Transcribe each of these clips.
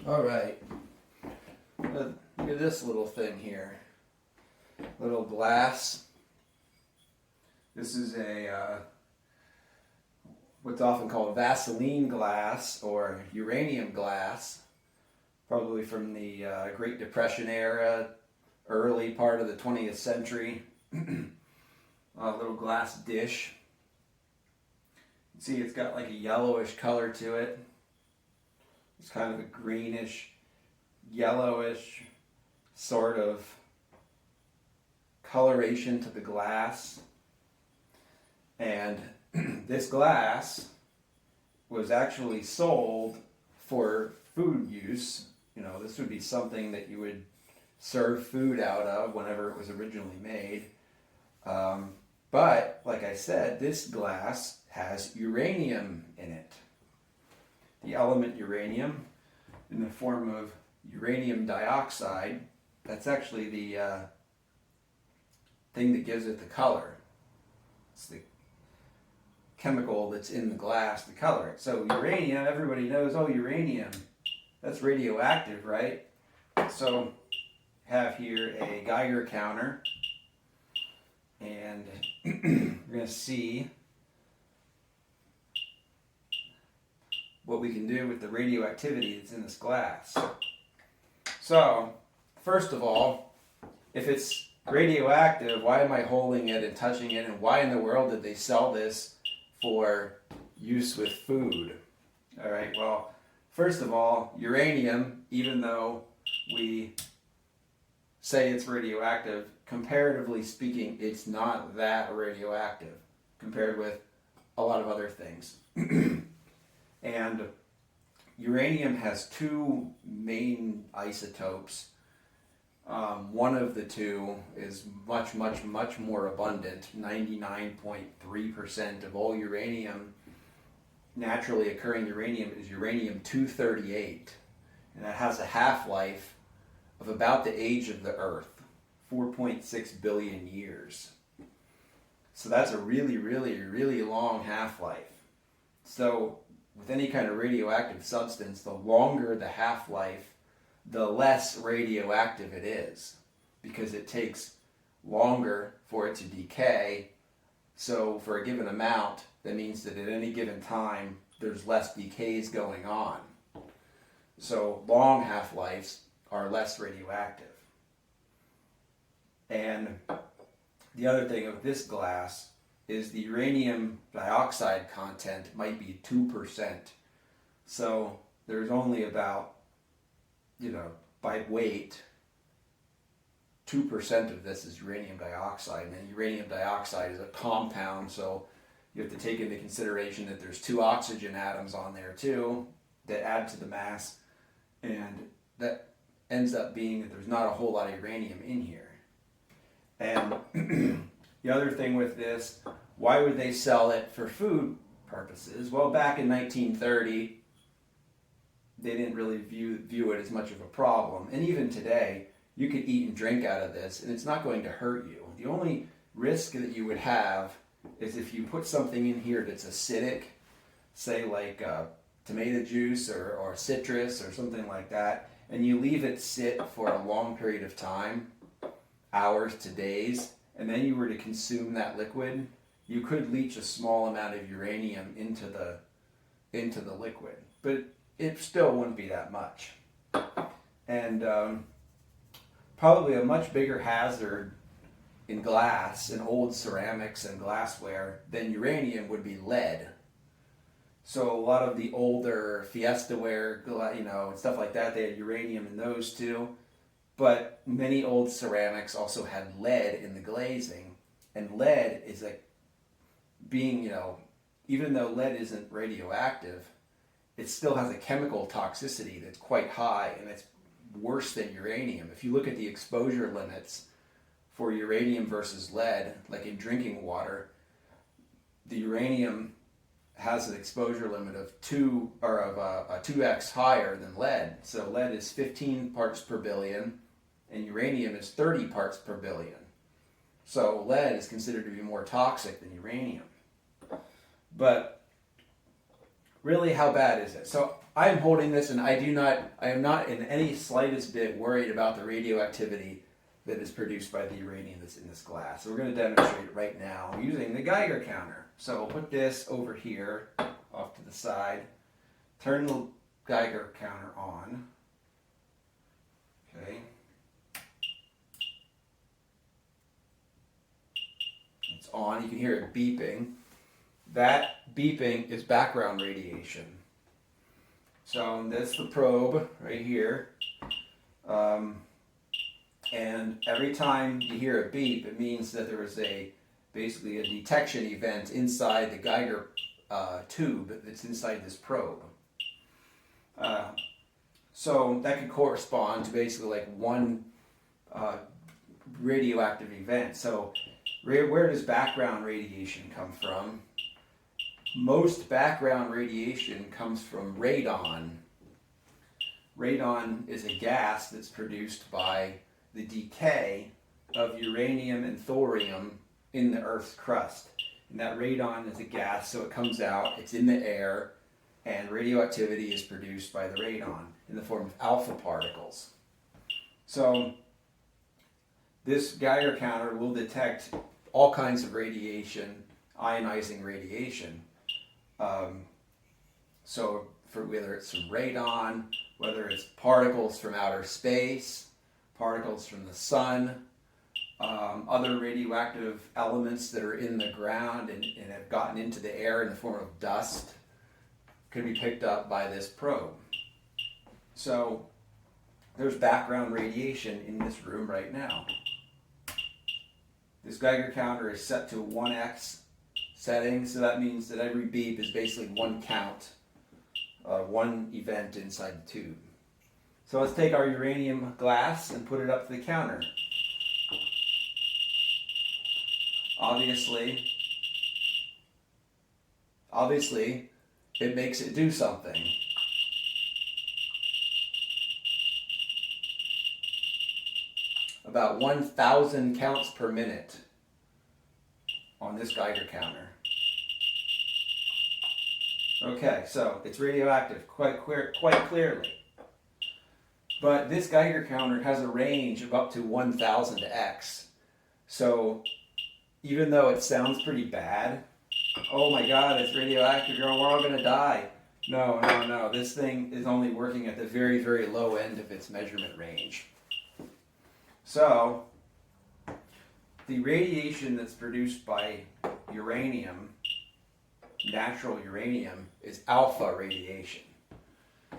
All right. Look at this little thing here. Little glass. This is a what's often called Vaseline glass or uranium glass, probably from the Great Depression era, early part of the 20th century. A little glass dish. You see it's got like a yellowish color to it. It's kind of a greenish, yellowish sort of coloration to the glass. And this glass was actually sold for food use. You know, this would be something that you would serve food out of whenever it was originally made. But, like I said, this glass has uranium in it. The element uranium in the form of uranium dioxide, that's actually the thing that gives it the color. It's the chemical that's in the glass to color it. So uranium, everybody knows, oh, uranium, that's radioactive, right? So have here a Geiger counter, and we're going to see what we can do with the radioactivity that's in this glass. So, first of all, if it's radioactive, why am I holding it and touching it, and why in the world did they sell this for use with food? All right, well, first of all, uranium, even though we say it's radioactive, comparatively speaking, it's not that radioactive compared with a lot of other things. And uranium has two main isotopes. One of the two is much more abundant. 99.3% of all uranium, naturally occurring uranium, is uranium-238. And that has a half-life of about the age of the Earth, 4.6 billion years. So that's a really long half-life. So with any kind of radioactive substance, the longer the half-life, the less radioactive it is, because it takes longer for it to decay. So for a given amount, that means that at any given time, there's less decays going on. So long half-lives are less radioactive. And the other thing with this glass is the uranium dioxide content might be 2%. So there's only about, by weight, 2% of this is uranium dioxide. And uranium dioxide is a compound, so you have to take into consideration that there's 2 oxygen atoms on there too that add to the mass, and that ends up being that there's not a whole lot of uranium in here. And the other thing with this, why would they sell it for food purposes? Well, back in 1930, they didn't really view it as much of a problem. And even today, you could eat and drink out of this, and it's not going to hurt you. The only risk that you would have is if you put something in here that's acidic, say like tomato juice or citrus or something like that, and you leave it sit for a long period of time, hours to days, and then you were to consume that liquid, you could leach a small amount of uranium into the liquid, but it still wouldn't be that much. And probably a much bigger hazard in glass and old ceramics and glassware than uranium would be lead. So a lot of the older Fiesta ware, and stuff like that, they had uranium in those too. But many old ceramics also had lead in the glazing. And lead is like being, even though lead isn't radioactive, it still has a chemical toxicity that's quite high, and it's worse than uranium. If you look at the exposure limits for uranium versus lead, like in drinking water, the uranium has an exposure limit of 2x higher than lead. So lead is 15 parts per billion, and uranium is 30 parts per billion. So lead is considered to be more toxic than uranium. But really, how bad is it? So I am holding this, and I am not in any slightest bit worried about the radioactivity that is produced by the uranium that's in this glass. So we're going to demonstrate it right now using the Geiger counter. So we'll put this over here, off to the side, turn the Geiger counter on. Okay. It's on. You can hear it beeping. That beeping is background radiation. So that's the probe right here. And every time you hear a beep, it means that there is basically a detection event inside the Geiger tube that's inside this probe. So that could correspond to basically like one radioactive event. So where does background radiation come from? Most background radiation comes from radon. Radon is a gas that's produced by the decay of uranium and thorium in the Earth's crust. And that radon is a gas, so it comes out, it's in the air, and radioactivity is produced by the radon in the form of alpha particles. So this Geiger counter will detect all kinds of radiation, ionizing radiation. So for whether it's from radon, whether it's particles from outer space, particles from the sun, other radioactive elements that are in the ground and have gotten into the air in the form of dust, could be picked up by this probe. So there's background radiation in this room right now. This Geiger counter is set to 1x setting, so that means that every beep is basically one count, one event inside the tube. So let's take our uranium glass and put it up to the counter. Obviously, it makes it do something. About 1,000 counts per minute on this Geiger counter. Okay, so it's radioactive quite clearly. But this Geiger counter has a range of up to 1,000x. So even though it sounds pretty bad, oh my God, it's radioactive, we're all going to die. No. This thing is only working at the very, very low end of its measurement range. So the radiation that's produced by uranium, natural uranium, is alpha radiation.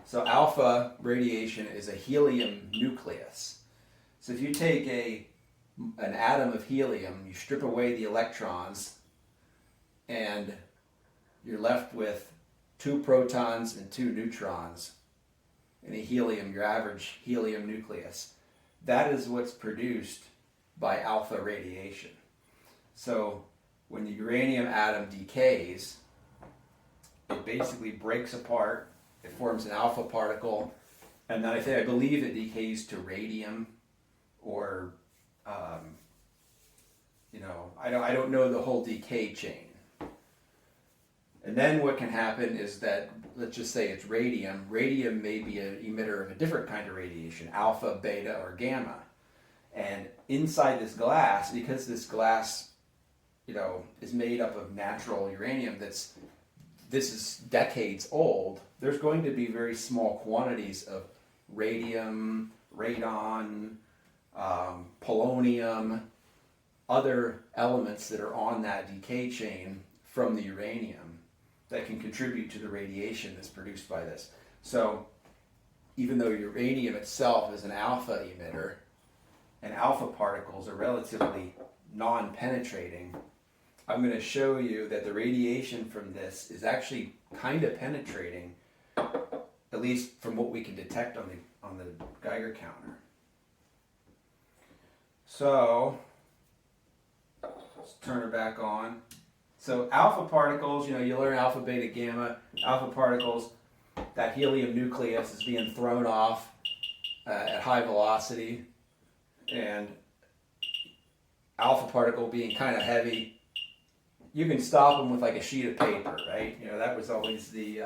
So alpha radiation is a helium nucleus. So if you take an atom of helium, you strip away the electrons, and you're left with 2 protons and 2 neutrons in a helium, your average helium nucleus. That is what's produced by alpha radiation. So when the uranium atom decays, it basically breaks apart. It forms an alpha particle, and then I believe it decays to radium, or I don't know the whole decay chain. And then what can happen is that, let's just say it's radium. Radium may be an emitter of a different kind of radiation, alpha, beta, or gamma. And inside this glass, because this glass, is made up of natural uranium this is decades old, there's going to be very small quantities of radium, radon, polonium, other elements that are on that decay chain from the uranium that can contribute to the radiation that's produced by this. So even though uranium itself is an alpha emitter, and alpha particles are relatively non-penetrating, I'm going to show you that the radiation from this is actually kind of penetrating, at least from what we can detect on the Geiger counter. So let's turn her back on. So alpha particles, you learn alpha, beta, gamma. Alpha particles, that helium nucleus is being thrown off at high velocity, and alpha particle being kind of heavy, you can stop them with like a sheet of paper, right? That was always the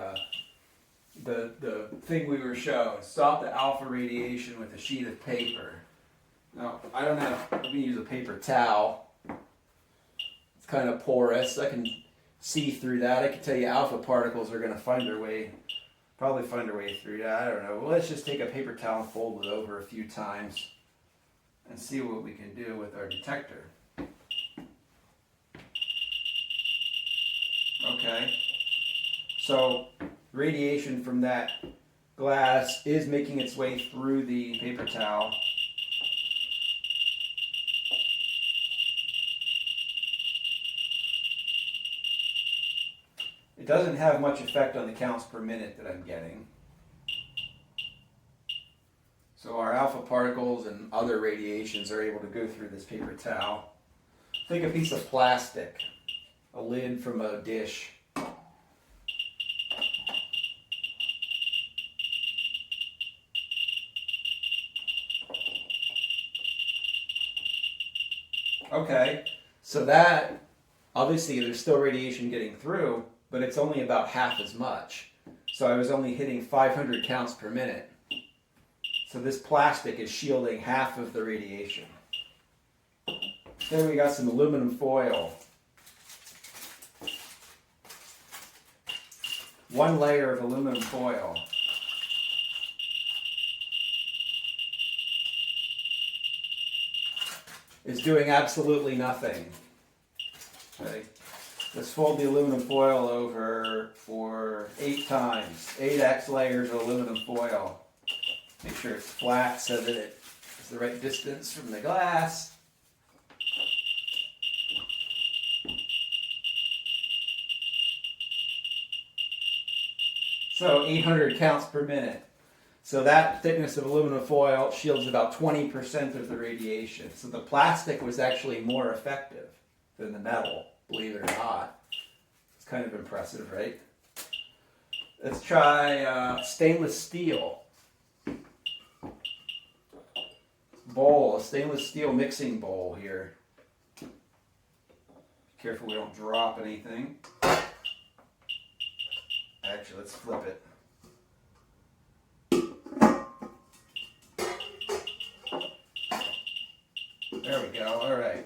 the thing we were showing. Stop the alpha radiation with a sheet of paper. Now, I don't have, let me use a paper towel. It's kind of porous. I can see through that. I can tell you alpha particles are going to find their way, probably find their way through that. I don't know. Well, let's just take a paper towel and fold it over a few times and see what we can do with our detector. Okay. So radiation from that glass is making its way through the paper towel. It doesn't have much effect on the counts per minute that I'm getting. So our alpha particles and other radiations are able to go through this paper towel. Take a piece of plastic, a lid from a dish. Okay, so that, obviously there's still radiation getting through, but it's only about half as much. So I was only hitting 500 counts per minute. So this plastic is shielding half of the radiation. Then we got some aluminum foil. One layer of aluminum foil. Is doing absolutely nothing. Okay. Let's fold the aluminum foil over for 8 times. 8x layers of aluminum foil. Make sure it's flat so that it is the right distance from the glass. So 800 counts per minute. So that thickness of aluminum foil shields about 20% of the radiation. So the plastic was actually more effective than the metal, believe it or not. It's kind of impressive, right? Let's try stainless steel. Bowl, a stainless steel mixing bowl here. Be careful we don't drop anything. Actually, let's flip it. There we go, all right.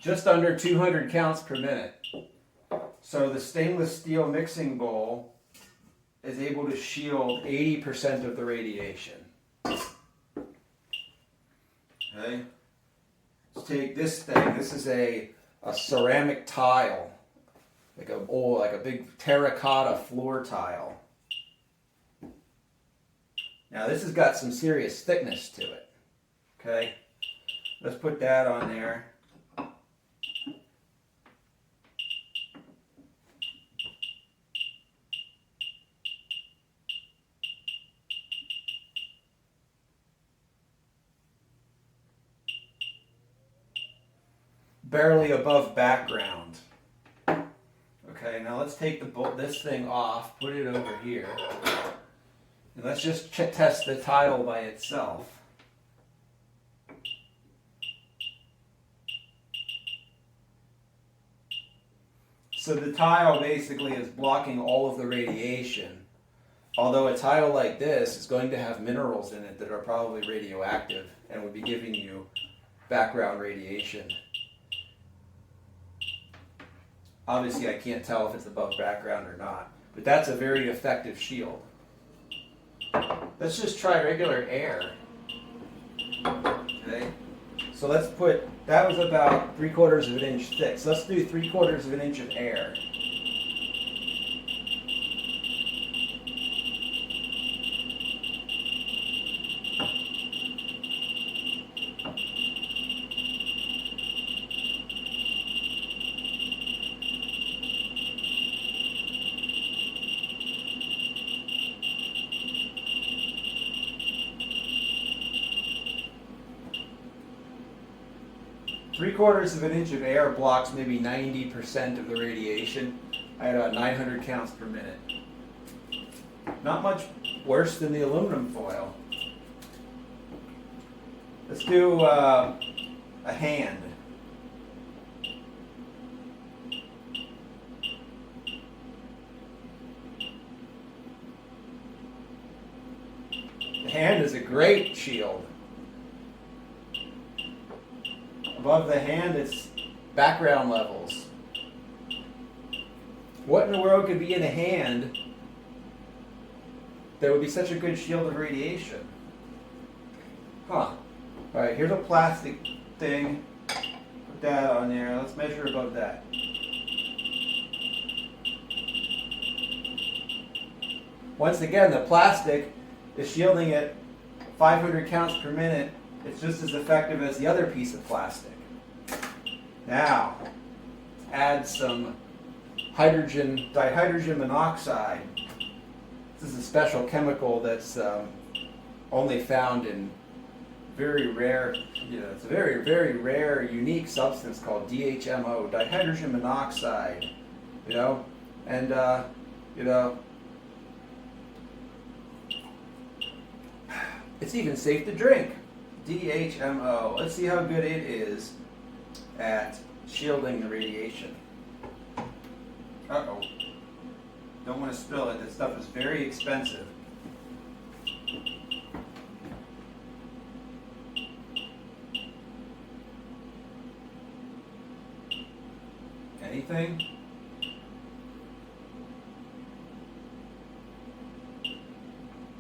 Just under 200 counts per minute. So the stainless steel mixing bowl is able to shield 80% of the radiation. Okay. Let's take this thing. This is a ceramic tile, like a big terracotta floor tile. Now this has got some serious thickness to it. Okay, let's put that on there. Barely above background. Okay, now let's take this thing off, put it over here, and let's just test the tile by itself. So the tile basically is blocking all of the radiation, although a tile like this is going to have minerals in it that are probably radioactive and would be giving you background radiation. Obviously, I can't tell if it's above background or not, but that's a very effective shield. Let's just try regular air. Okay, so let's put, that was about 3/4 of an inch thick, so let's do 3/4 of an inch of air. Three-quarters of an inch of air blocks maybe 90% of the radiation. I had about 900 counts per minute. Not much worse than the aluminum foil. Let's do a hand. hand is a great shield. Above the hand, it's background levels. What in the world could be in a hand that would be such a good shield of radiation? Huh. Alright, here's a plastic thing. Put that on there. Let's measure above that. Once again, the plastic is shielding at 500 counts per minute. It's just as effective as the other piece of plastic. Now, add some dihydrogen monoxide. This is a special chemical that's only found in very rare, it's a very, very rare, unique substance called DHMO, dihydrogen monoxide, and, it's even safe to drink. DHMO. Let's see how good it is at shielding the radiation. Uh-oh. Don't want to spill it. This stuff is very expensive. Anything?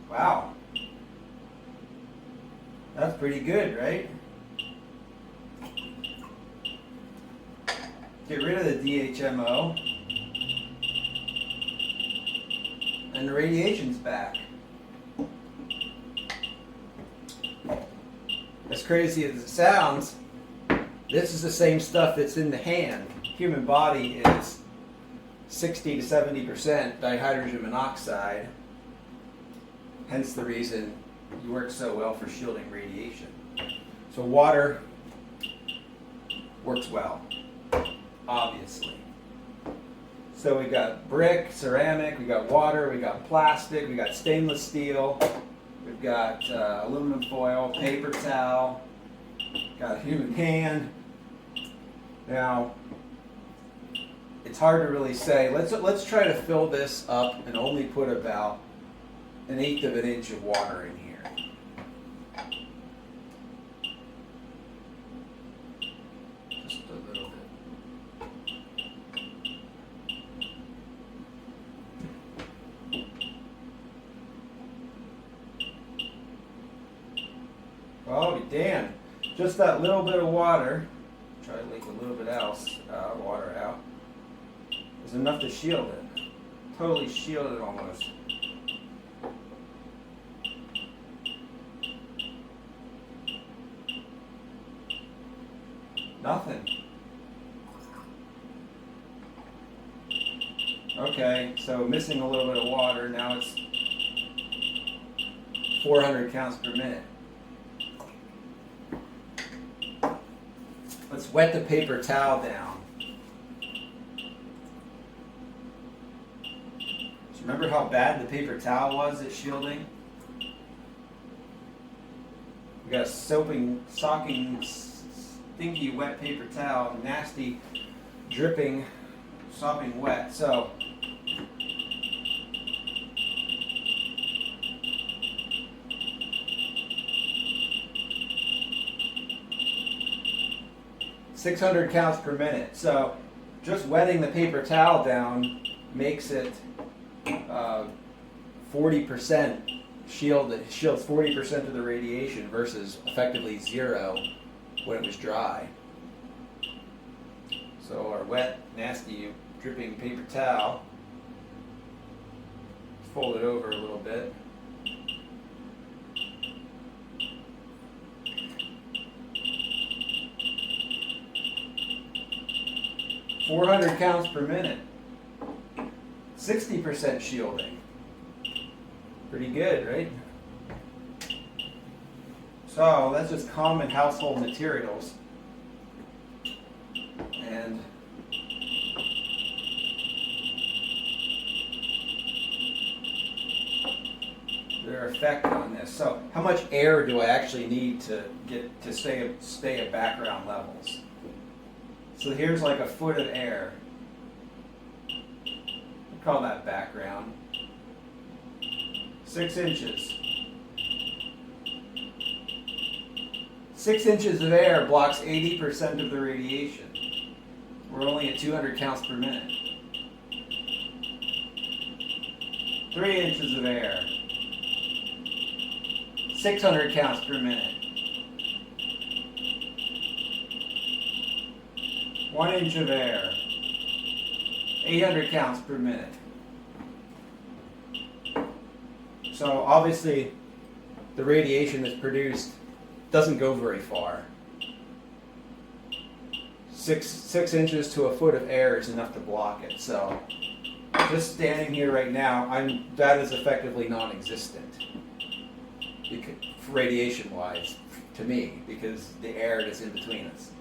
Wow. That's pretty good, right? Get rid of the DHMO. And the radiation's back. As crazy as it sounds, this is the same stuff that's in the hand. Human body is 60 to 70% dihydrogen monoxide. Hence the reason it works so well for shielding radiation. So water works well, obviously. So we got brick, ceramic, we got water, we got plastic, we got stainless steel, we've got aluminum foil, paper towel, got a human hand. Now, it's hard to really say. Let's try to fill this up and only put about 1/8 of an inch of water in here. Just a little bit. Oh, damn. Just that little bit of water. Try to leak a little bit else, water out. Is enough to shield it. Totally shield it almost. Nothing. Okay, so missing a little bit of water. Now it's 400 counts per minute. Let's wet the paper towel down. So remember how bad the paper towel was at shielding? We got a soaking, stinky, wet paper towel, nasty, dripping, sopping wet. So, .600 counts per minute. So, just wetting the paper towel down makes it 40% shielded. It shields 40% of the radiation versus effectively 0 when it was dry. So our wet, nasty, dripping paper towel, fold it over a little bit. .400 counts per minute. 60% shielding. Pretty good, right? So that's just common household materials. And their effect on this. So how much air do I actually need to get to stay at background levels? So here's like a foot of air. We call that background. 6 inches. 6 inches of air blocks 80% of the radiation. We're only at 200 counts per minute. 3 inches of air, 600 counts per minute. 1 inch of air, 800 counts per minute. So obviously the radiation that's produced doesn't go very far. Six inches to a foot of air is enough to block it. So just standing here right now, that is effectively non-existent, radiation-wise, to me, because the air is in between us.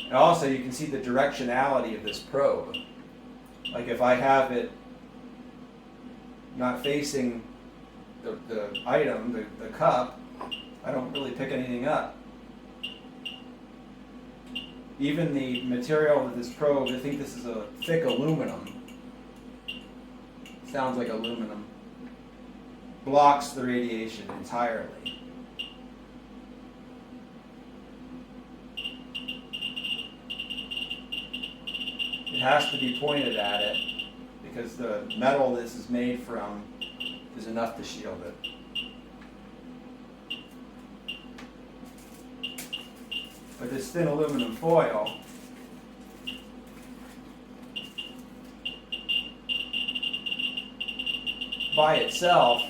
And also, you can see the directionality of this probe. Like if I have it not facing the item, the cup, I don't really pick anything up. Even the material of this probe, I think this is a thick aluminum, sounds like aluminum, blocks the radiation entirely. It has to be pointed at it because the metal this is made from is enough to shield it. But this thin aluminum foil by itself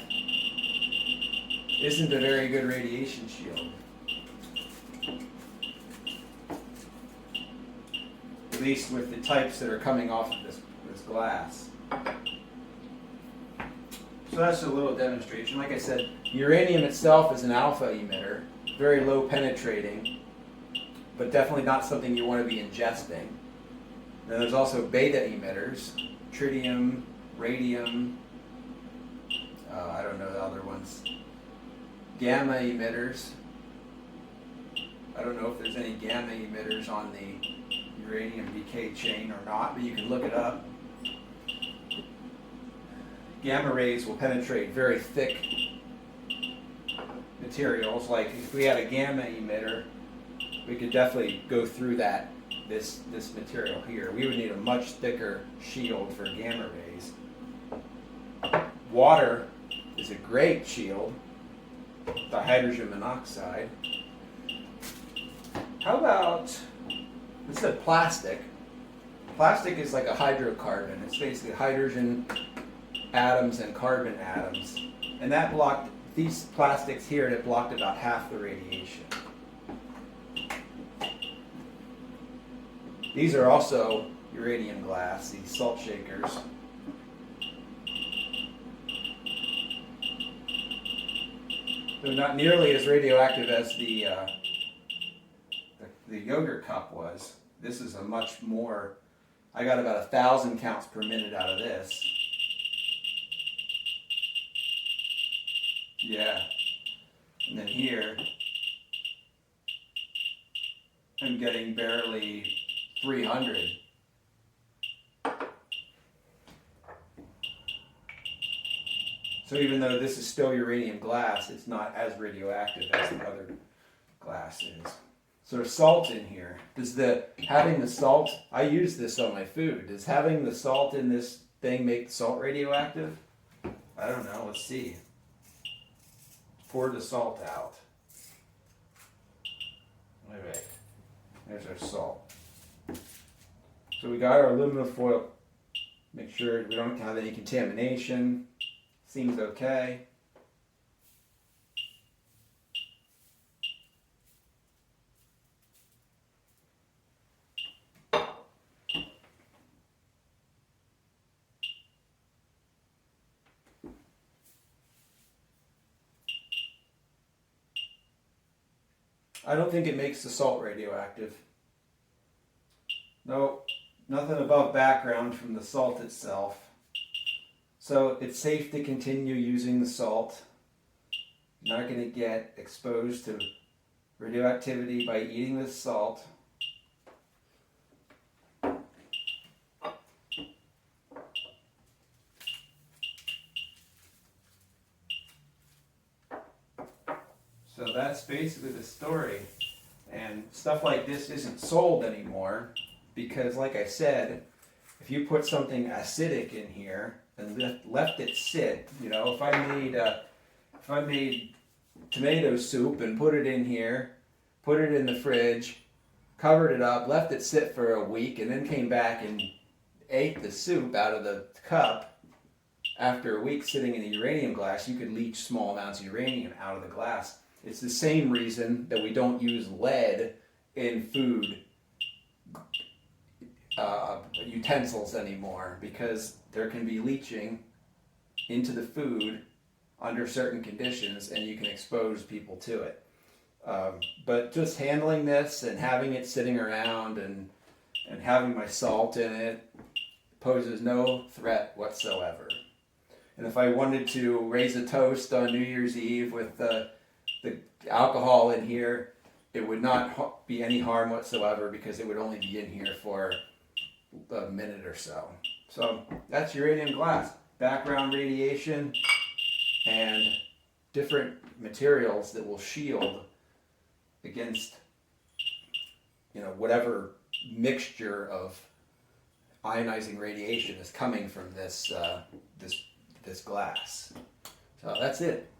isn't a very good radiation shield. At least with the types that are coming off of this glass. So that's a little demonstration. Like I said, uranium itself is an alpha emitter, very low penetrating, but definitely not something you want to be ingesting. Then there's also beta emitters, tritium, radium, I don't know the other ones. Gamma emitters. I don't know if there's any gamma emitters on the uranium decay chain or not, but you can look it up. Gamma rays will penetrate very thick materials. Like if we had a gamma emitter, we could definitely go through this material here. We would need a much thicker shield for gamma rays. Water is a great shield, dihydrogen monoxide. How about, this is plastic. Plastic is like a hydrocarbon. It's basically hydrogen atoms and carbon atoms. And that blocked, these plastics here, it blocked about half the radiation. These are also uranium glass, these salt shakers. They're not nearly as radioactive as the yogurt cup was. This is a much more, I got about 1,000 counts per minute out of this. Yeah. And then here, I'm getting barely 300. So even though this is still uranium glass, it's not as radioactive as the other glass is. So there's salt in here. Does having the salt, I use this on my food. Does having the salt in this thing make the salt radioactive? I don't know, let's see. Pour the salt out. All right, there's our salt. So we got our aluminum foil. Make sure we don't have any contamination. Seems okay. I don't think it makes the salt radioactive. No, nothing above background from the salt itself. So it's safe to continue using the salt. You're not going to get exposed to radioactivity by eating this salt. So So that's basically the story. And stuff like this isn't sold anymore because, like I said, if you put something acidic in here and left it sit, you know, if I made tomato soup and put it in here, put it in the fridge, covered it up, left it sit for a week, and then came back and ate the soup out of the cup, after a week sitting in the uranium glass, you could leach small amounts of uranium out of the glass. It's the same reason that we don't use lead in food utensils anymore, because there can be leaching into the food under certain conditions and you can expose people to it. But just handling this and having it sitting around and having my salt in it poses no threat whatsoever. And if I wanted to raise a toast on New Year's Eve with the alcohol in here, it would not be any harm whatsoever because it would only be in here for a minute or so. So that's uranium glass. Background radiation and different materials that will shield against, you know, whatever mixture of ionizing radiation is coming from this glass. So that's it.